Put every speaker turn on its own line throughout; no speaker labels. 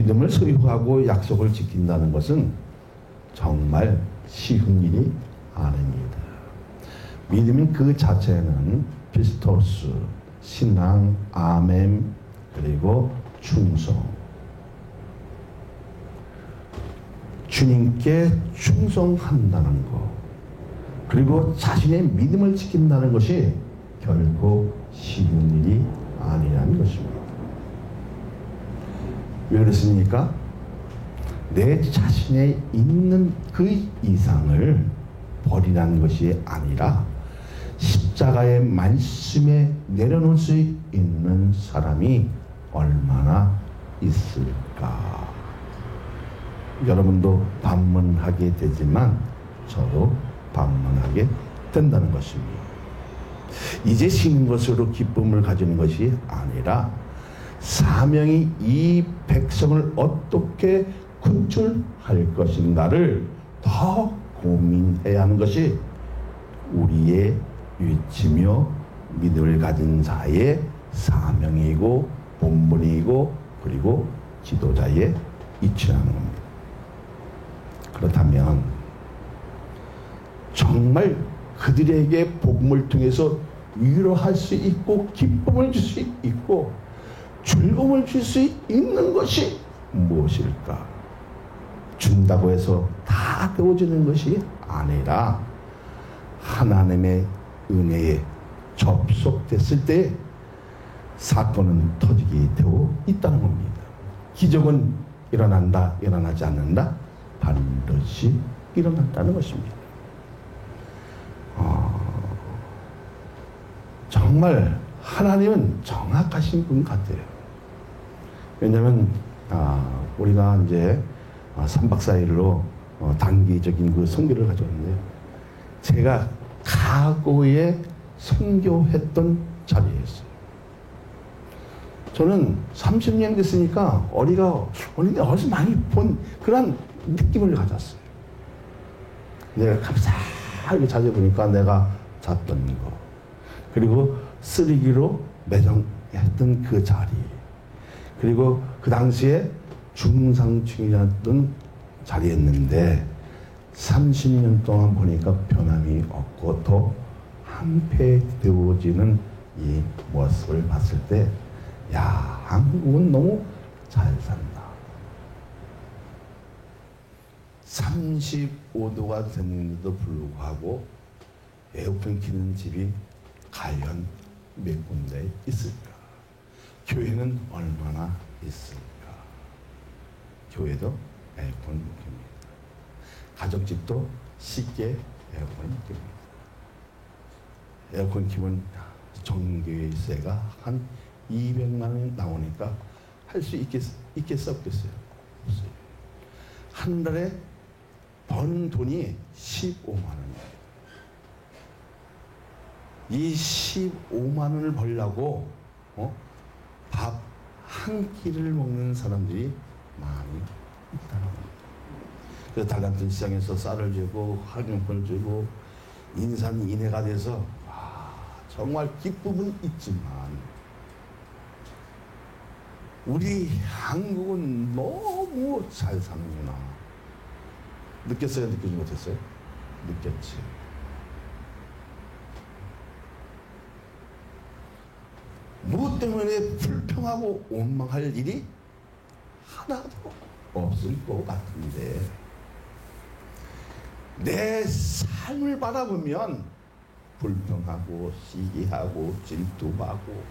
믿음을 소유하고 약속을 지킨다는 것은 정말 쉬운 일이 아닙니다. 믿음인 그 자체는 피스토스, 신앙, 아멘, 그리고 충성. 주님께 충성한다는 것, 그리고 자신의 믿음을 지킨다는 것이 결코 쉬운 일이 아니라는 것입니다. 왜 그렇습니까? 내 자신에 있는 그 이상을 버리라는 것이 아니라 십자가의 말씀에 내려놓을 수 있는 사람이 얼마나 있을까? 여러분도 반문하게 되지만 저도 반문하게 된다는 것입니다. 이제 쉬는 것으로 기쁨을 가지는 것이 아니라 사명이 이 백성을 어떻게 구출할 것인가를 더 고민해야 하는 것이 우리의 위치며 믿음을 가진 자의 사명이고 본분이고 그리고 지도자의 이치라는 겁니다. 그렇다면 정말 그들에게 복음을 통해서 위로할 수 있고 기쁨을 줄 수 있고 즐거움을 줄 수 있는 것이 무엇일까? 준다고 해서 다 되어지는 것이 아니라 하나님의 은혜에 접속됐을 때 사건은 터지게 되어 있다는 겁니다. 기적은 일어난다, 일어나지 않는다? 반드시 일어난다는 것입니다. 정말 하나님은 정확하신 분 같아요. 왜냐하면 우리가 이제 3박 4일로 단기적인 그 선교를 가져왔는데요. 제가 과거에 선교했던 자리였어요. 저는 30년 됐으니까 어디서 많이 본 그런 느낌을 가졌어요. 내가 감사하게 찾아보니까 내가 잤던 거, 그리고 쓰레기로 매장했던 그 자리, 그리고 그 당시에 중상층이었던 자리였는데 30년 동안 보니까 변함이 없고 더 한패되어지는 이 모습을 봤을 때, 야, 한국은 너무 잘 산다. 35도가 됐는데도 불구하고 에어컨 키는 집이 과연 몇 군데 있을까? 교회는 얼마나 있을까? 교회도 에어컨 킵니다. 가정집도 쉽게 에어컨을 킵니다. 에어컨 키면 전기세가 한 200만 원이 나오니까 할 수 있겠어 없겠어요? 없어요. 한 달에 버는 돈이 15만 원이에요. 이 15만 원을 벌려고 밥 한 끼를 먹는 사람들이 많이 있다는 겁니다. 그래서 달란트 시장에서 쌀을 주고 할인권을 주고 인산인해가 돼서 정말 기쁨은 있지만 우리 한국은 너무 잘 사는구나. 느꼈어요? 느끼지 못했어요? 느꼈지. 무엇 때문에 불평하고 원망할 일이 하나도 없을 것 같은데 내 삶을 바라보면 불평하고 시기하고 질투하고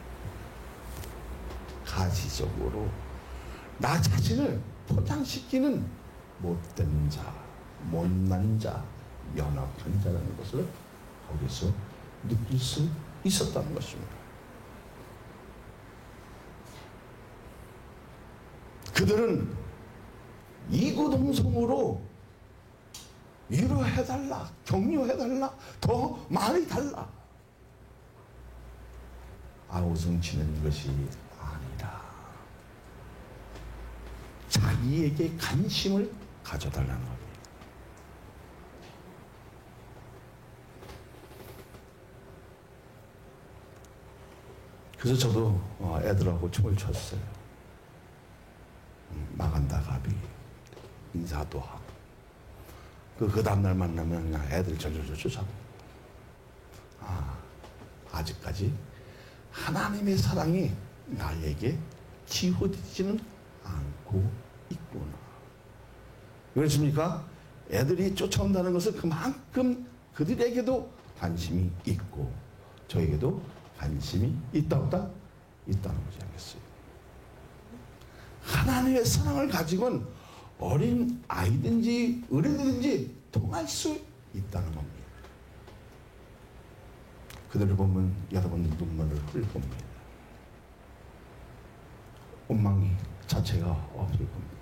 가시적으로 나 자신을 포장시키는 못된 자, 못난 자, 연약한 자라는 것을 거기서 느낄 수 있었다는 것입니다. 그들은 이구동성으로 위로해달라, 격려해달라, 더 많이 달라, 아우성치는 것이 아니라 자기에게 관심을 가져달라는 겁니다. 그래서 저도 애들하고 춤을 췄어요. 나간다 갑이 인사도 하고 그 다음날 만나면 그냥 애들 저저저 쫓아고 아직까지 하나님의 사랑이 나에게 기울어지지는 않고 있구나. 그렇습니까? 애들이 쫓아온다는 것은 그만큼 그들에게도 관심이 있고 저에게도 관심이 있다 없다? 있다는 거지 않겠어요? 하나님의 사랑을 가지고는 어린 아이든지 어른이든지 통할 수 있다는 겁니다. 그들을 보면 여러분 눈물을 흘릴 겁니다. 원망이 자체가 없을 겁니다.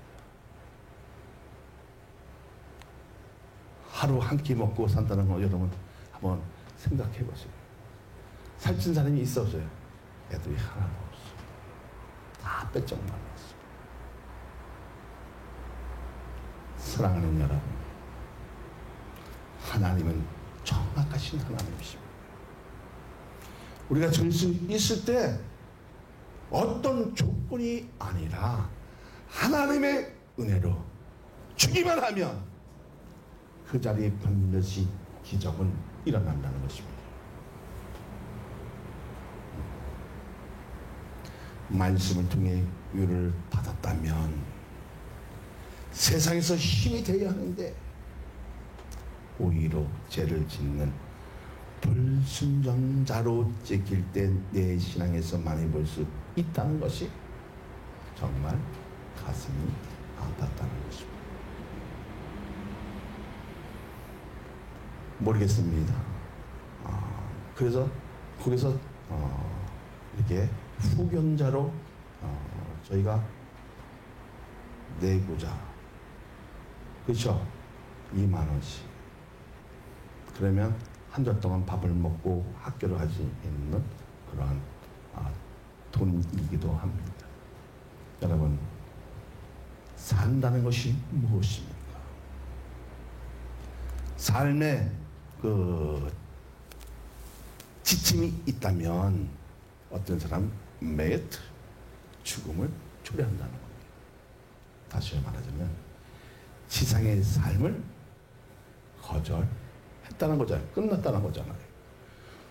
하루 한 끼 먹고 산다는 거 여러분 한번 생각해 보세요. 살찐 사람이 있어 없어요? 애들이 하나도 없어. 다 빼쩍 말랐어. 사랑하는 여러분, 하나님은 정확하신 하나님이십니다. 우리가 줄 수 있을 때 어떤 조건이 아니라 하나님의 은혜로 주기만 하면 그 자리에 반드시 기적은 일어난다는 것입니다. 말씀을 통해 위로를 받았다면 세상에서 힘이 되어야 하는데 오히려 죄를 짓는 불순종자로 찍힐 때 내 신앙에서 많이 볼 수 있다는 것이 정말 가슴이 아팠다는 것입니다. 모르겠습니다. 그래서 거기서 이렇게 후견자로 저희가 내고자, 그렇죠? 2만 원씩. 그러면 한 달 동안 밥을 먹고 학교를 갈 수 있는 그러한 돈이기도 합니다. 여러분, 산다는 것이 무엇입니까? 삶에 지침이 있다면 어떤 사람 매일 죽음을 초래한다는 겁니다. 다시 말하자면 지상의 삶을 거절했다는 거잖아요. 끝났다는 거잖아요.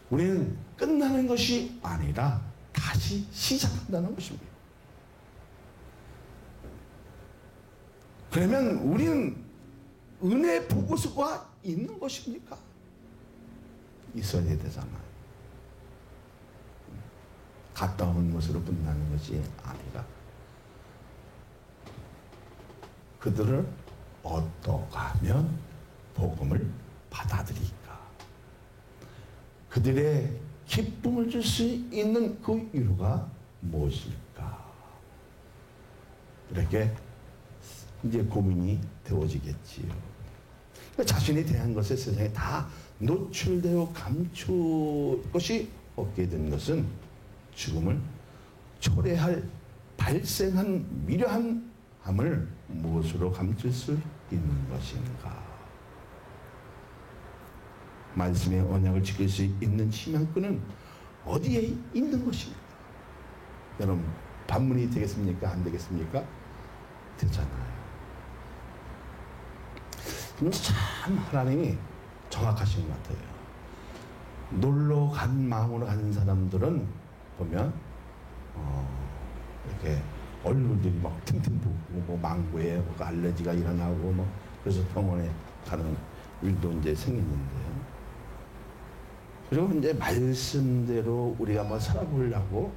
우리는 끝나는 것이 아니라 다시 시작한다는 것입니다. 그러면 우리는 은혜 보고서가 있는 것입니까? 있어야 되잖아요. 갔다 온 것으로 끝나는 것이 아니라 그들을 어떻게 하면 복음을 받아들일까? 그들의 기쁨을 줄 수 있는 그 이유가 무엇일까? 이렇게 이제 고민이 되어지겠지요. 자신에 대한 것에 세상에 다 노출되어 감출 것이 없게 된 것은 죽음을 초래할 발생한 미련함을 무엇으로 감출 수 있는 것인가? 말씀의 언약을 지킬 수 있는 신앙꾼은 어디에 있는 것입니까? 여러분, 반문이 되겠습니까? 안 되겠습니까? 되잖아요. 참 하나님이 정확하신 것 같아요. 놀러 간 마음으로 가는 사람들은 보면 이렇게 얼굴들이 막 팅팅 붓고 뭐 망고에 뭐 알레르기가 일어나고 뭐 그래서 병원에 가는 일도 이제 생겼는데요. 그리고 이제 말씀대로 우리가 뭐 살아보려고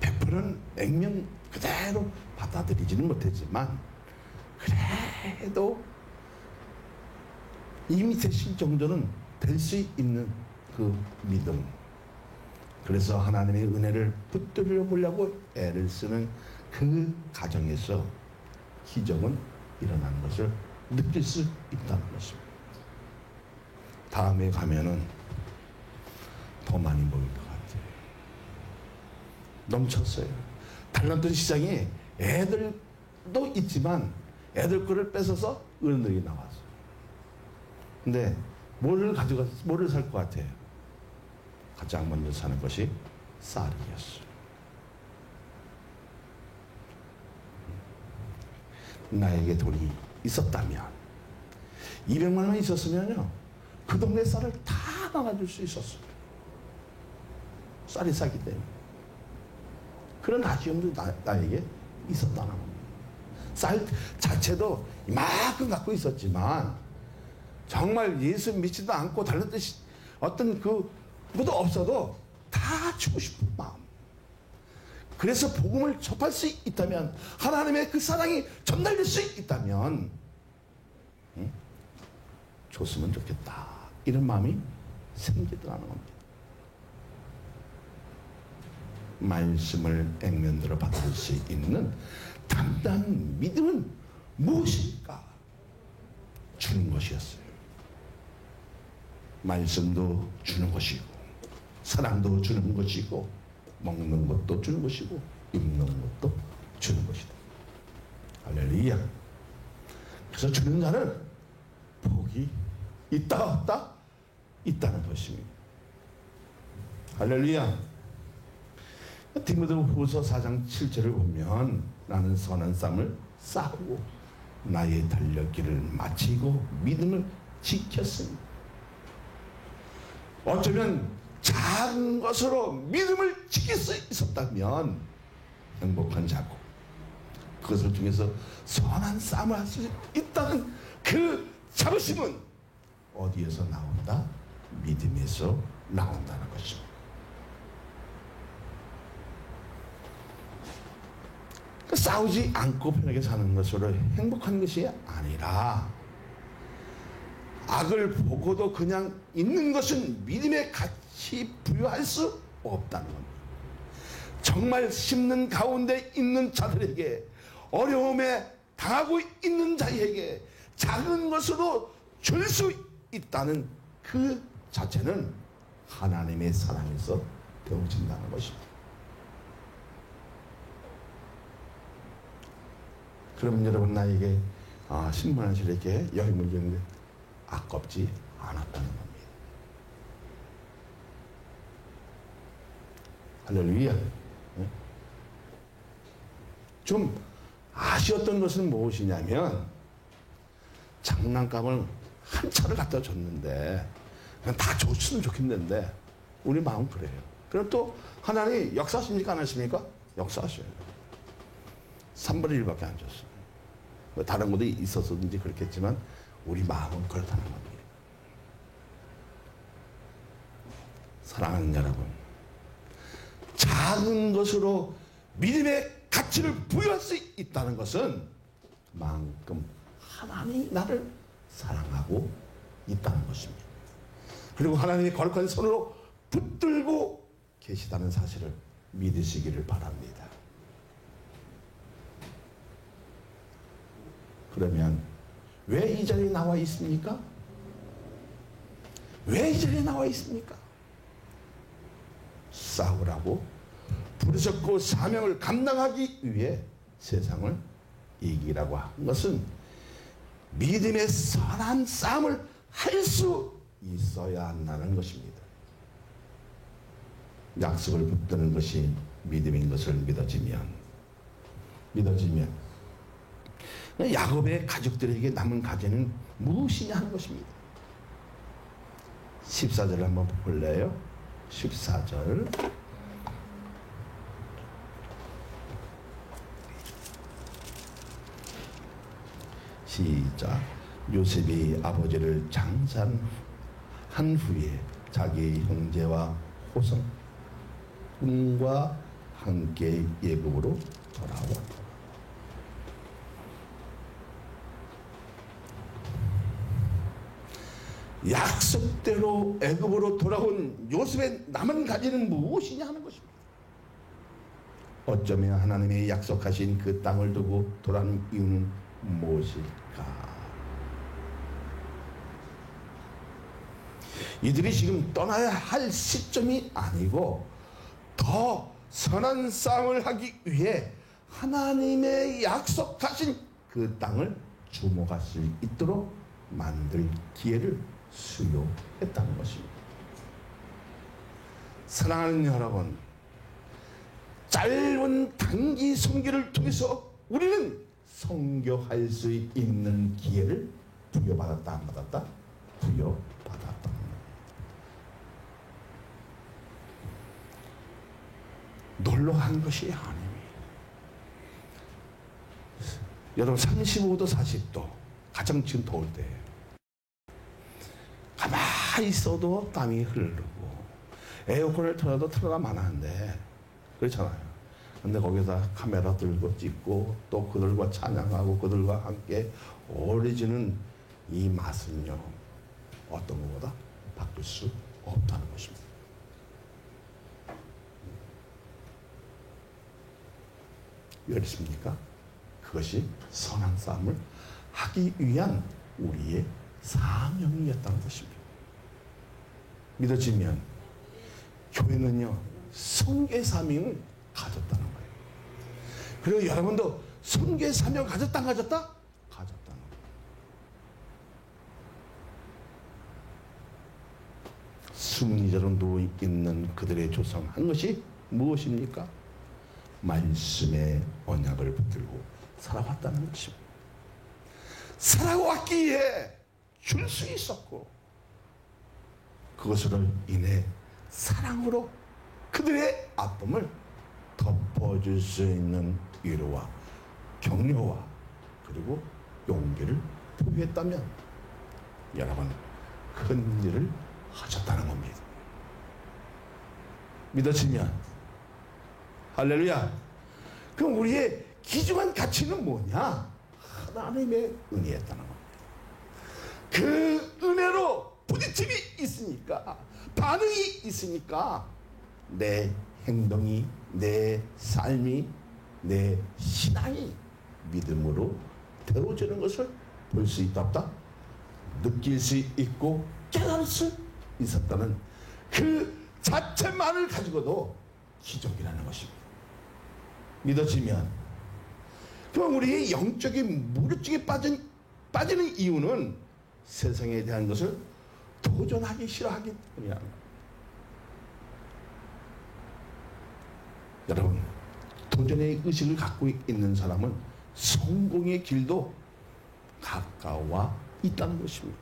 100% 액면 그대로 받아들이지는 못했지만 그래도 이미 되실 정도는 될 수 있는 그 믿음. 그래서 하나님의 은혜를 붙들려 보려고 애를 쓰는 그 과정에서 기적은 일어나는 것을 느낄 수 있다는 것입니다. 다음에 가면은 더 많이 보일 것 같아요. 넘쳤어요. 달란트 시장에 애들도 있지만 애들 거를 뺏어서 어른들이 나왔어요. 근데 뭐를 살 것 같아요? 가장 먼저 사는 것이 쌀이었어요. 나에게 돈이 있었다면 200만 원 있었으면요 그 동네 쌀을 다 나눠줄 수 있었어요. 쌀이 싸기 때문에. 그런 아쉬움도 나에게 있었다는 겁니다. 쌀 자체도 이만큼 갖고 있었지만 정말 예수 믿지도 않고 다른 뜻이 어떤 그것도 없어도 다 주고 싶은 마음. 그래서 복음을 접할 수 있다면 하나님의 그 사랑이 전달될 수 있다면 줬으면 좋겠다 이런 마음이 생기더라는 겁니다. 말씀을 액면으로 받을 수 있는 담대한 믿음은 무엇일까? 주는 것이었어요. 말씀도 주는 것이고 사랑도 주는 것이고 먹는 것도 주는 것이고 입는 것도 주는 것이다. 할렐루야. 그래서 주는 자는 복이 있다 없다? 있다는 것입니다. 할렐루야. 디모데후서 4장 7절을 보면 나는 선한 쌈을 싸고 나의 달려길을 마치고 믿음을 지켰습니다. 어쩌면 작은 것으로 믿음을 지킬 수 있었다면 행복한 자고 그것을 통해서 선한 쌈을 할 수 있다는 그 자부심은 어디에서 나온다? 믿음에서 나온다는 것입니다. 싸우지 않고 편하게 사는 것으로 행복한 것이 아니라 악을 보고도 그냥 있는 것은 믿음의 가치 부여할 수 없다는 겁니다. 정말 심는 가운데 있는 자들에게 어려움에 당하고 있는 자에게 작은 것으로 줄 수 있다는 그 자체는 하나님의 사랑에서 되어진다는 것입니다. 그러면 여러분 나에게 10만 원씩 이렇게 여행을 줬는데 아깝지 않았다는 겁니다. 할렐루야. 좀 아쉬웠던 것은 무엇이냐면 장난감을 한 차를 갖다 줬는데 그냥 다 줬으면 좋겠는데 우리 마음 그래요. 그럼 또 하나님이 역사하십니까 안 하십니까? 역사하셔요. 3분의 1밖에 안 줬어요. 다른 것도 있었든지 그렇겠지만 우리 마음은 그렇다는 겁니다. 사랑하는 여러분, 작은 것으로 믿음의 가치를 부여할 수 있다는 것은 만큼 하나님이 나를 사랑하고 있다는 것입니다. 그리고 하나님이 거룩한 손으로 붙들고 계시다는 사실을 믿으시기를 바랍니다. 그러면 왜 이 자리에 나와 있습니까? 왜 이 자리에 나와 있습니까? 싸우라고 부르셨고 사명을 감당하기 위해 세상을 이기라고 한 것은 믿음의 선한 싸움을 할 수 있어야 한다는 것입니다. 약속을 붙드는 것이 믿음인 것을 믿어지면 야곱의 가족들에게 남은 과제는 무엇이냐 하는 것입니다. 14절 한번 볼래요? 14절 시작. 요셉이 아버지를 장사한 후에 자기 형제와 호성과 함께 애굽으로 돌아왔다. 약속대로 애굽으로 돌아온 요셉의 남은 가지는 무엇이냐 하는 것입니다. 어쩌면 하나님의 약속하신 그 땅을 두고 돌아온 이유는 무엇일까? 이들이 지금 떠나야 할 시점이 아니고 더 선한 싸움을 하기 위해 하나님의 약속하신 그 땅을 주목할 수 있도록 만들 기회를 수요했다는 것입니다. 사랑하는 여러분, 짧은 단기 선교를 통해서 우리는 선교할 수 있는 기회를 부여받았다 안 받았다? 부여받았다. 놀러 간 것이 아닙니다. 여러분 35도 40도 가장 지금 더울 때 가만히 있어도 땀이 흐르고 에어컨을 틀어도 틀어놔만 하는데 그렇잖아요. 근데 거기서 카메라 들고 찍고 또 그들과 찬양하고 그들과 함께 어우러지는 이 맛은요 어떤 것보다 바꿀 수 없다는 것입니다. 왜 그렇습니까? 그것이 선한 싸움을 하기 위한 우리의 사명이었다는 것입니다. 믿어지면 교회는요 선교의 사명을 가졌다는 거예요. 그리고 여러분도 선교의 사명 가졌다 안 가졌다? 가졌다는 거예요. 승리자로 누워있는 그들의 조상 한 것이 무엇입니까? 말씀의 언약을 붙들고 살아왔다는 것입니다. 살아왔기에 줄 수 있었고 그것으로 인해 사랑으로 그들의 아픔을 덮어줄 수 있는 위로와 격려와 그리고 용기를 보유했다면 여러분 큰 일을 하셨다는 겁니다. 믿어지면 할렐루야. 그럼 우리의 귀중한 가치는 뭐냐? 하나님의 은혜였다는 겁니다. 그 은혜로 부딪힘이 있으니까 반응이 있으니까 내 행동이 내 삶이 내 신앙이 믿음으로 되어지는 것을 볼 수 있다 없다? 느낄 수 있고 깨달을 수 있었다는 그 자체만을 가지고도 기적이라는 것입니다. 믿어지면 그럼 우리의 영적인 무력증에 빠지는 이유는 세상에 대한 것을 도전하기 싫어하기 때문이야. 여러분 도전의 의식을 갖고 있는 사람은 성공의 길도 가까워 있다는 것입니다.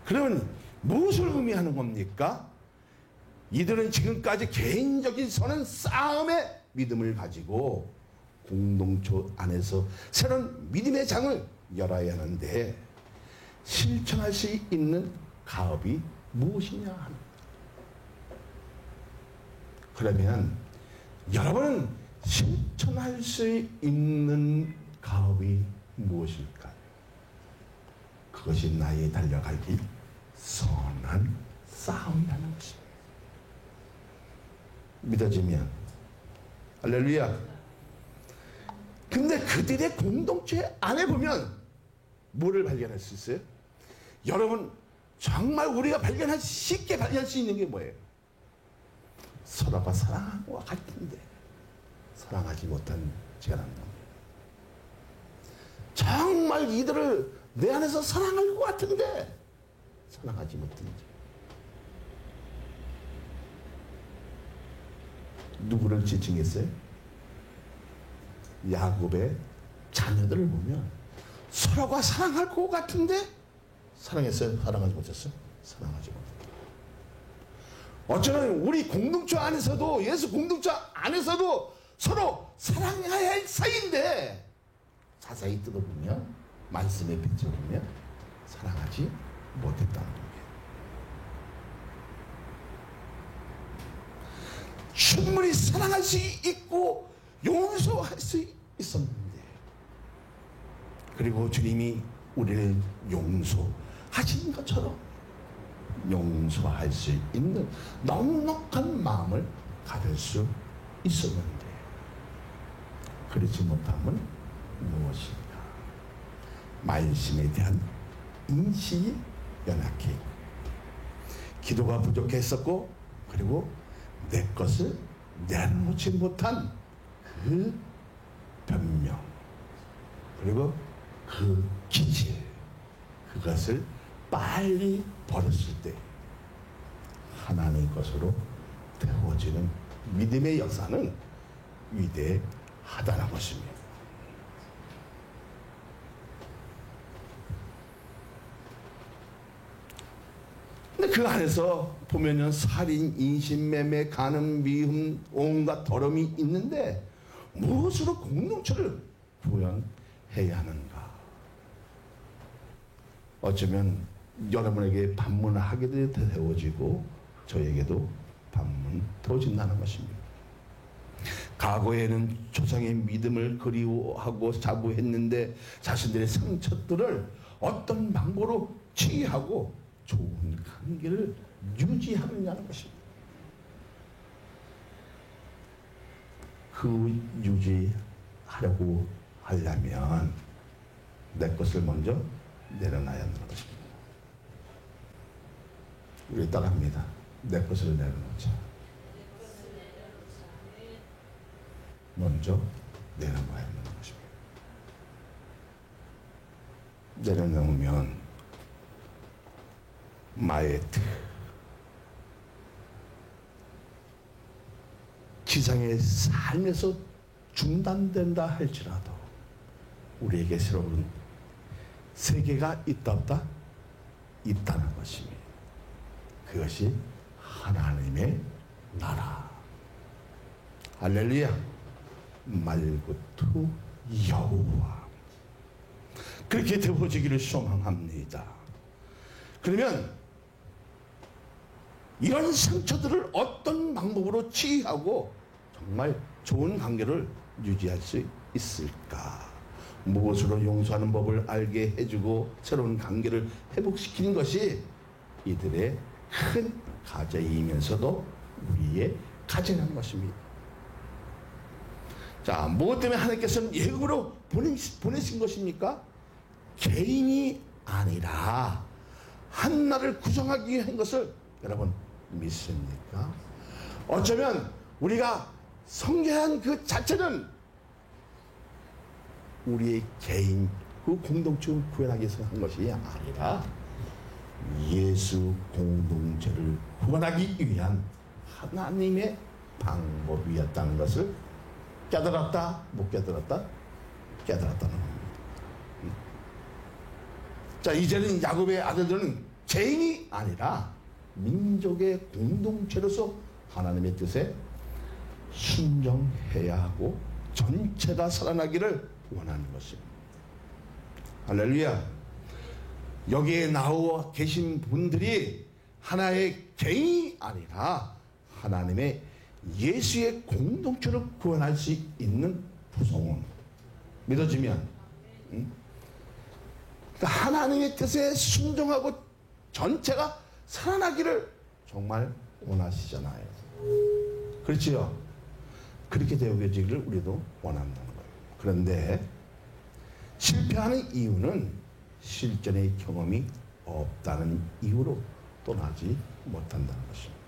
그러면 무엇을 의미하는 겁니까? 이들은 지금까지 개인적인 선한 싸움의 믿음을 가지고 공동체 안에서 새로운 믿음의 장을 열어야 하는데 실천할 수 있는 가업이 무엇이냐 하는 거예요. 그러면 여러분은 실천할 수 있는 가업이 무엇일까요? 그것이 나의 달려갈 길 선한 싸움이라는 것입니다. 믿어지면 할렐루야. 근데 그들의 공동체 안에 보면 뭐를 발견할 수 있어요? 여러분 정말 우리가 쉽게 발견할 수 있는 게 뭐예요? 서로가 사랑한 것 같은데 사랑하지 못한 죄가 난다. 정말 이들을 내 안에서 사랑할 것 같은데 사랑하지 못한 죄. 누구를 지칭했어요? 야곱의 자녀들을 보면 서로가 사랑할 것 같은데 사랑했어요? 사랑하지 못했어요? 사랑하지 못했어요. 어쩌면 우리 공동체 안에서도 예수 공동체 안에서도 서로 사랑해야 할 사이인데 자세히 뜯어보면 말씀에 비춰보면 사랑하지 못했다는 거예요. 충분히 사랑할 수 있고 용서할 수 있었는데 그리고 주님이 우리를 용서하신 것처럼 용서할 수 있는 넉넉한 마음을 가질 수 있었는데 그렇지 못함은 무엇인가? 말씀에 대한 인식이 연약해 기도가 부족했었고 그리고 내 것을 내놓지 못한 그 변명 그리고 그 기질 그것을 빨리 버렸을 때 하나님 것으로 되어지는 믿음의 역사는 위대하다는 것입니다. 근데 그 안에서 보면은 살인, 인신매매, 간음, 미움, 온갖 더러움이 있는데 무엇으로 공동체를 구현해야 하는가? 어쩌면 여러분에게 반문하게 되어지고 저에게도 반문되어진다는 것입니다. 과거에는 조상의 믿음을 그리워하고 자부했는데 자신들의 상처들을 어떤 방법으로 치유하고 좋은 관계를 유지하느냐는 것입니다. 그 유지하려고 하려면 내 것을 먼저 내려놔야 하는 것입니다. 우리 따라합니다. 내 것을 내려놓자. 먼저 내려놔야 하는 것입니다. 내려놓으면 마에트 지상의 삶에서 중단된다 할지라도 우리에게 새로운 세계가 있다 없다? 있다는 것입니다. 그것이 하나님의 나라. 할렐루야. 말구투 여호와. 그렇게 되어지기를 소망합니다. 그러면 이런 상처들을 어떤 방법으로 치유하고 정말 좋은 관계를 유지할 수 있을까? 무엇으로 용서하는 법을 알게 해주고 새로운 관계를 회복시키는 것이 이들의 큰 과제이면서도 우리의 과제라는 것입니다. 자, 무엇 때문에 하나님께서는 예국으로 보내신 것입니까? 개인이 아니라 한 나라를 구성하기 위한 것을 여러분 믿습니까? 어쩌면 우리가 성계한 그 자체는 우리의 개인 그 공동체를 구현하기 위해서 한 것이 아니라 예수 공동체를 구원하기 위한 하나님의 방법이었다는 것을 깨달았다? 못 깨달았다? 깨달았다는 겁니다. 자, 이제는 야곱의 아들들은 개인이 아니라 민족의 공동체로서 하나님의 뜻에 순종해야 하고 전체가 살아나기를 원하는 것입니다. 할렐루야. 여기에 나와 계신 분들이 하나의 개인이 아니라 하나님의 예수의 공동체를 구원할 수 있는 구성원. 믿어지면 그러니까 하나님의 뜻에 순종하고 전체가 살아나기를 정말 원하시잖아요. 그렇지요? 그렇게 되어지기를 우리도 원한다는 거예요. 그런데 실패하는 이유는 실전의 경험이 없다는 이유로 떠나지 못한다는 것입니다.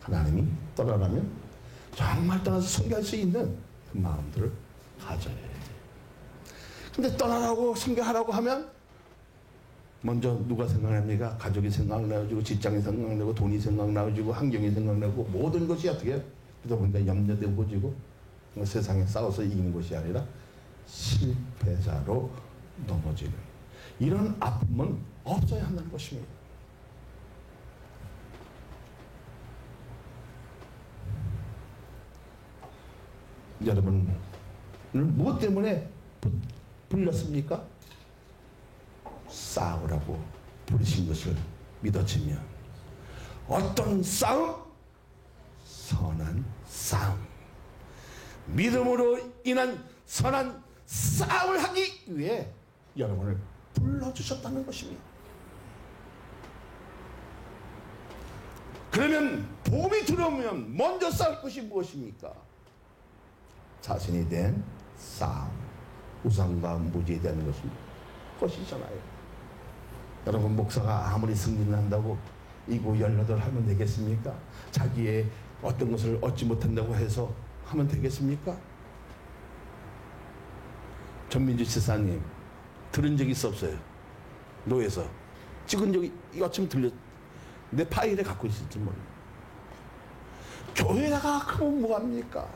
하나님이 떠나라면 정말 떠나서 섬겨할 수 있는 그 마음들을 가져야 해요. 근데 떠나라고 섬겨하라고 하면 먼저 누가 생각납니까? 가족이 생각나고 직장이 생각나고 돈이 생각나고 환경이 생각나고 모든 것이 어떻게 해요? 그러다 보니까 염려되고 세상에 싸워서 이기는 것이 아니라 실패자로 넘어지는 이런 아픔은 없어야 한다는 것입니다. 여러분을 무엇 때문에 불렀습니까? 싸우라고 부르신 것을 믿어지면 어떤 싸움? 선한 싸움. 믿음으로 인한 선한 싸움을 하기 위해 여러분을 불러주셨다는 것입니다. 그러면 복음이 들어오면 먼저 싸울 것이 무엇입니까? 자신이 된 싸움, 우상과 무지에 대한 것이잖아요. 여러분, 목사가 아무리 승리를 한다고 이고 18 하면 되겠습니까? 자기의 어떤 것을 얻지 못한다고 해서 하면 되겠습니까? 전민주 지사님 들은 적이 없어요. 노에서 찍은 적이 어쩜 내 파일에 갖고 있을지 모르겠어요. 교회가 그러면 뭐합니까?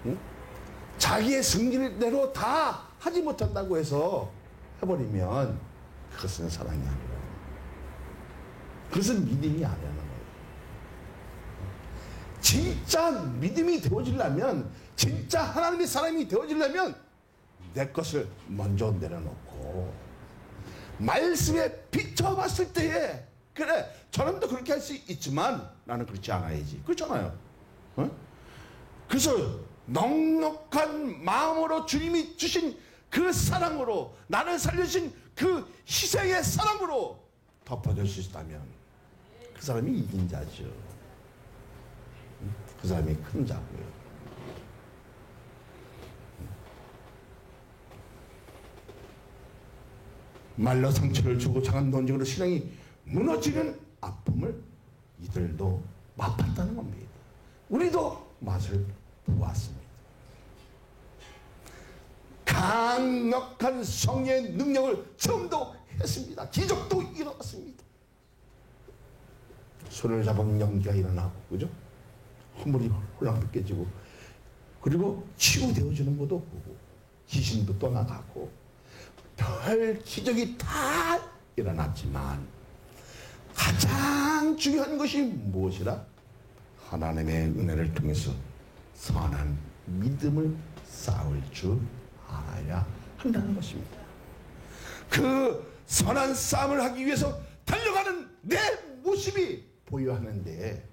응? 자기의 승리대로 다 하지 못한다고 해서 해버리면 그것은 사랑이 아니라 그것은 믿음이 아니라는 거예요. 진짜 믿음이 되어지려면, 진짜 하나님의 사람이 되어지려면 내 것을 먼저 내려놓고 말씀에 비춰봤을 때에, 그래 저놈도 그렇게 할 수 있지만 나는 그렇지 않아야지. 그렇잖아요. 어? 그래서 넉넉한 마음으로 주님이 주신 그 사랑으로, 나를 살려주신 그 희생의 사랑으로 덮어줄 수 있다면 그 사람이 이긴 자죠. 그 사람이 큰 자고요. 말로 상처를 주고 장한 논증으로 신앙이 무너지는 아픔을 이들도 맛봤다는 겁니다. 우리도 맛을 보았습니다. 강력한 성령의 능력을 처음도 했습니다. 기적도 일어났습니다. 손을 잡은 연기가 일어나고, 그죠? 허물이 홀랑 깨지고, 그리고 치유되어지는 것도 보고, 귀신도 떠나가고, 별 기적이 다 일어났지만 가장 중요한 것이 무엇이라? 하나님의 은혜를 통해서 선한 믿음을 쌓을 줄 알아야 한다는 것입니다. 그 선한 싸움을 하기 위해서 달려가는 내 모습이 보여야 하는데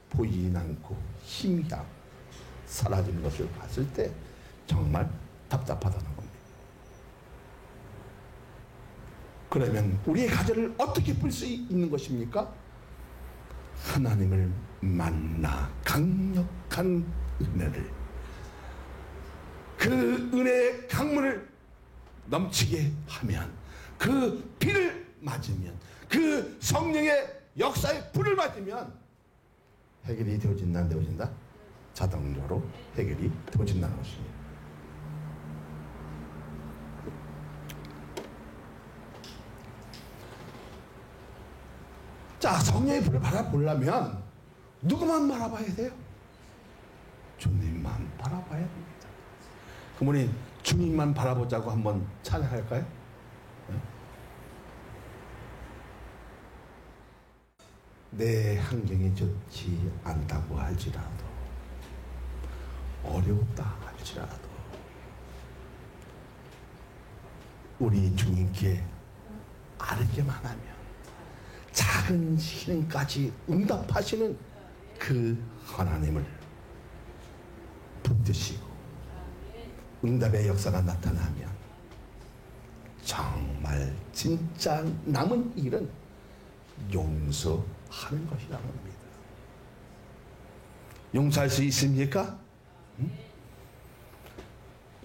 보이진 않고 힘이 사라지는 것을 봤을 때 정말 답답하다는 겁니다. 그러면 우리의 가정을 어떻게 풀 수 있는 것입니까? 하나님을 만나 강력한 은혜를, 그 은혜의 강물을 넘치게 하면, 그 비를 맞으면, 그 성령의 역사의 불을 맞으면 해결이 되어진다, 안 되어진다? 자동적으로 해결이 되어진다는 것입니다. 자, 성령의 불을 바라보려면 누구만 바라봐야 돼요? 주님만 바라봐야 됩니다. 그러니 주님만 바라보자고 한번 찬양할까요? 내 환경이 좋지 않다고 할지라도, 어렵다 할지라도 우리 주님께 아뢰기만 하면 작은 시련까지 응답하시는 그 하나님을 붙드시고 응답의 역사가 나타나면 정말 진짜 남은 일은 용서하는 것이라는 겁니다. 용서할 수 있습니까? 응?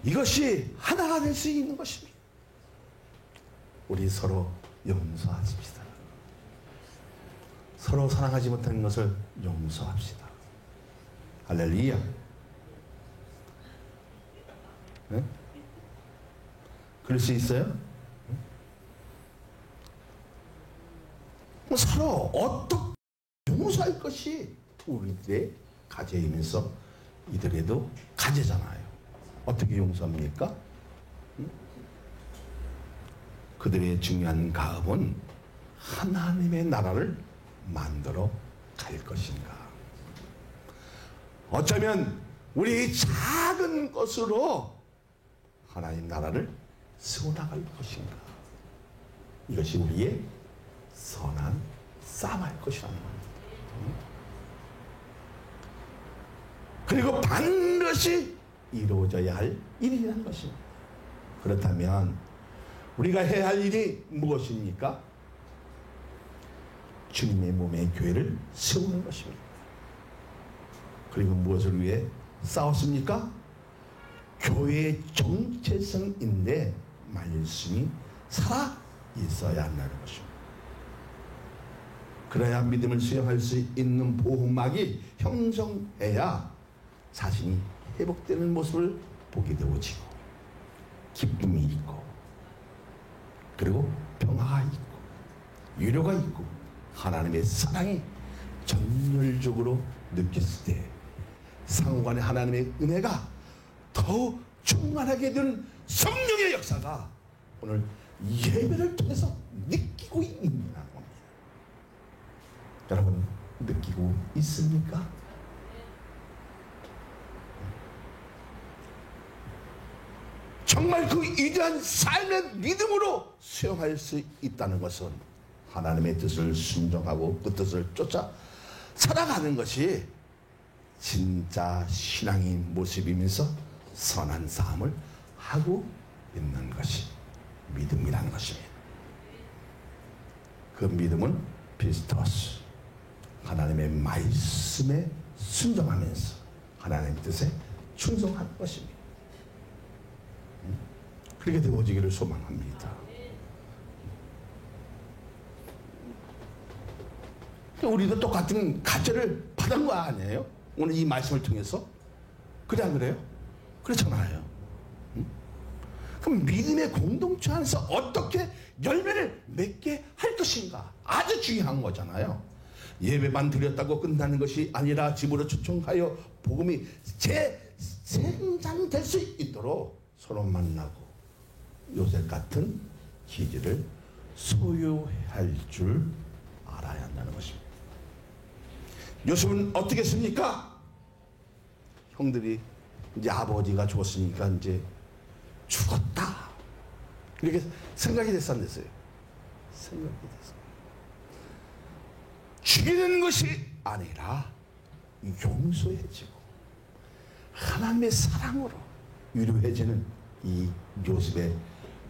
이것이 하나가 될 수 있는 것입니다. 우리 서로 용서하십시다. 서로 사랑하지 못하는 것을 용서합시다. 할렐루야. 네? 그럴 수 있어요? 네? 서로 어떻게 용서할 것이 우리들의 가제이면서 이들에도 가제잖아요. 어떻게 용서합니까? 그들의 중요한 가업은 하나님의 나라를 만들어 갈 것인가? 어쩌면 우리 작은 것으로 하나님 나라를 세워나갈 것인가? 이것이 우리의 선한 싸움할 것이라는 겁니다. 그리고 반드시 이루어져야 할 일이라는 것입니다. 그렇다면 우리가 해야 할 일이 무엇입니까? 주님의 몸의 교회를 세우는 것입니다. 그리고 무엇을 위해 싸웠습니까? 교회의 정체성인데 말씀이 살아 있어야 한다는 것입니다. 그래야 믿음을 수용할 수 있는 보호막이 형성해야 자신이 회복되는 모습을 보게 되어지고 기쁨이 있고 그리고 평화가 있고 위로가 있고 하나님의 사랑이 전율적으로 느꼈을 때 상호간의 하나님의 은혜가 더 충만하게 되는 성령의 역사가 오늘 예배를 통해서 느끼고 있는 겁니다. 여러분 느끼고 있습니까? 정말 그 위대한 삶의 믿음으로 수용할 수 있다는 것은 하나님의 뜻을 순종하고 그 뜻을 쫓아 살아가는 것이 진짜 신앙인 모습이면서 선한 삶을 하고 있는 것이 믿음이라는 것입니다. 그 믿음은 피스토스, 하나님의 말씀에 순종하면서 하나님의 뜻에 충성하는 것입니다. 그렇게 되어지기를 소망합니다. 우리도 똑같은 가짜를 받은 거 아니에요? 오늘 이 말씀을 통해서. 그래 안 그래요? 그렇잖아요. 그럼 믿음의 공동체 안에서 어떻게 열매를 맺게 할 것인가? 아주 중요한 거잖아요. 예배만 드렸다고 끝나는 것이 아니라 집으로 초청하여 복음이 재생산될 수 있도록 서로 만나고 요셉 같은 기질을 소유할 줄 알아야 한다는 것입니다. 요셉은 어떻게 했습니까? 형들이 이제 아버지가 죽었으니까 이제 죽었다 이렇게 생각이 됐어 안 됐어요? 생각이 됐어. 죽이는 것이 아니라 용서해지고 하나님의 사랑으로 위로해지는 이 요셉의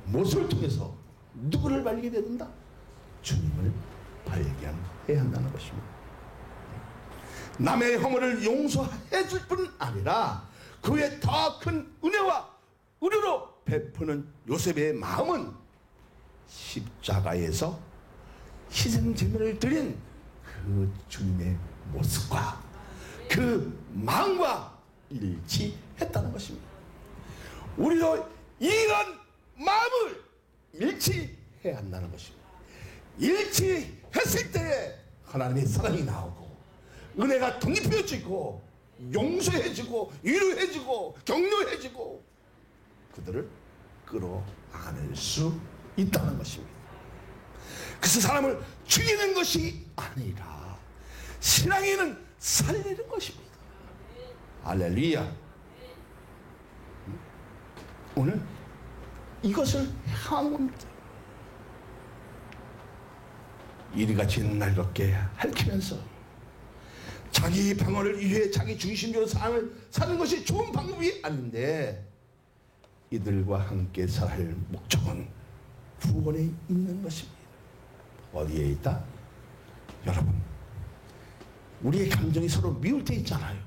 모습을 통해서 누구를 발견해야 된다? 주님을 발견해야 한다는 것입니다. 남의 허물을 용서해 줄 뿐 아니라 그의 더 큰 은혜와 의료로 베푸는 요셉의 마음은 십자가에서 희생제물을 드린 그 주님의 모습과 그 마음과 일치했다는 것입니다. 우리도 이런 마음을 일치해야 한다는 것입니다. 일치했을 때에 하나님의 사랑이 나오고 은혜가 독립해지고 용서해지고 위로해지고 격려해지고 그들을 끌어안을 수 있다는 것입니다. 그래서 사람을 죽이는 것이 아니라 신앙에는 살리는 것입니다. 할렐루야. 오늘 이것을 향한 겁니다. 이리같이 날렵게 핥히면서 자기 방어를 위해 자기 중심적으로 삶을 사는 것이 좋은 방법이 아닌데 이들과 함께 살 목적은 구원에 있는 것입니다. 어디에 있다? 여러분, 우리의 감정이 서로 미울 때 있잖아요.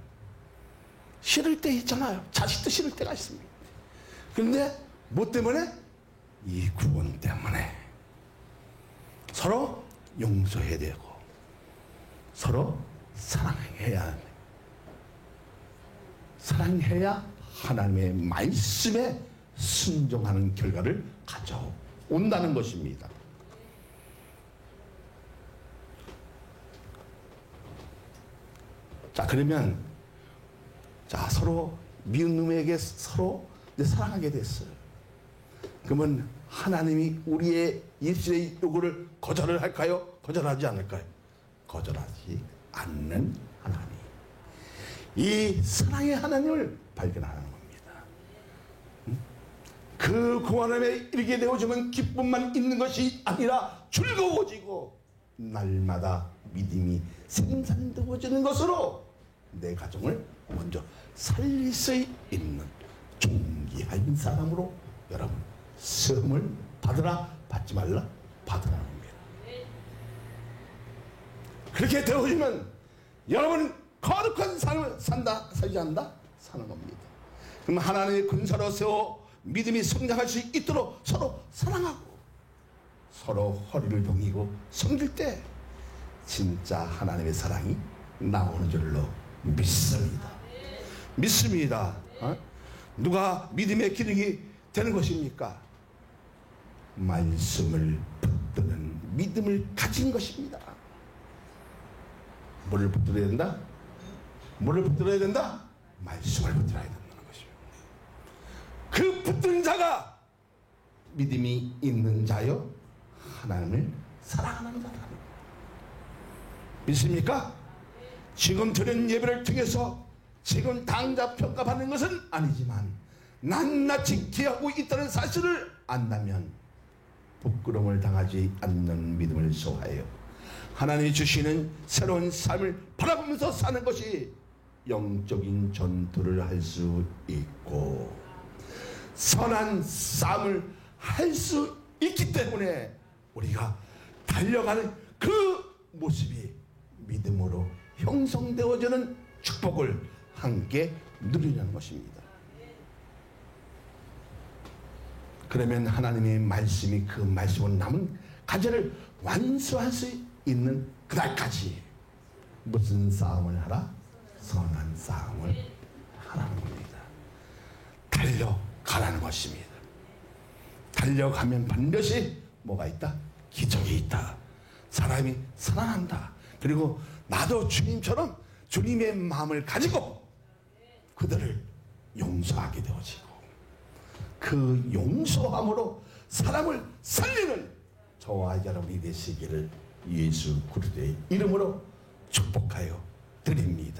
싫을 때 있잖아요. 자식도 싫을 때가 있습니다. 그런데 뭐 때문에? 이 구원 때문에 서로 용서해야 되고 서로 사랑해야 합니다. 사랑해야 하나님의 말씀에 순종하는 결과를 가져온다는 것입니다. 자, 그러면 서로 미운 놈에게 서로 사랑하게 됐어요. 그러면 하나님이 우리의 입술의 요구를 거절을 할까요? 거절하지 않을까요? 거절하지 않는 하나님. 이 사랑의 하나님을 발견하는 겁니다. 그 구원함에 이르게 되어지면 기쁨만 있는 것이 아니라 즐거워지고 날마다 믿음이 생산되어지는 것으로 내 가정을 먼저 살릴 수 있는 존귀한 사람으로 여러분 시험을 받으라 받지 말라 받으라는 겁니다. 그렇게 되어지면 여러분은 거룩한 삶을 살지 않는다? 사는 겁니다. 그럼 하나님의 군사로 세워 믿음이 성장할 수 있도록 서로 사랑하고 서로 허리를 동이고 섬길 때 진짜 하나님의 사랑이 나오는 줄로 믿습니다. 믿습니다. 누가 믿음의 기능이 되는 것입니까? 말씀을 붙드는 믿음을 가진 것입니다. 뭐를 붙들어야 된다? 뭐를 붙들어야 된다? 말씀을 붙들어야 된다는 것이요. 그 붙든 자가 믿음이 있는 자요 하나님을 사랑하는 자다. 믿습니까? 지금 드린 예배를 통해서 지금 당장 평가받는 것은 아니지만 낱낱이 기하고 있다는 사실을 안다면 부끄러움을 당하지 않는 믿음을 소화해요. 하나님이 주시는 새로운 삶을 바라보면서 사는 것이 영적인 전투를 할 수 있고 선한 싸움을 할 수 있기 때문에 우리가 달려가는 그 모습이 믿음으로 형성되어지는 축복을 함께 누리는 것입니다. 그러면 하나님의 말씀이 그 말씀으로 남은 과제를 완수할 수 있는 그날까지 무슨 싸움을 하라? 선한 싸움을 하라는 겁니다. 달려가라는 것입니다. 달려가면 반드시 뭐가 있다? 기적이 있다. 사람이 살아난다. 그리고 나도 주님처럼 주님의 마음을 가지고 그들을 용서하게 되어지고 그 용서함으로 사람을 살리는 저와 여러분이 되시기를 예수 그리스도의 이름으로 축복하여 드립니다.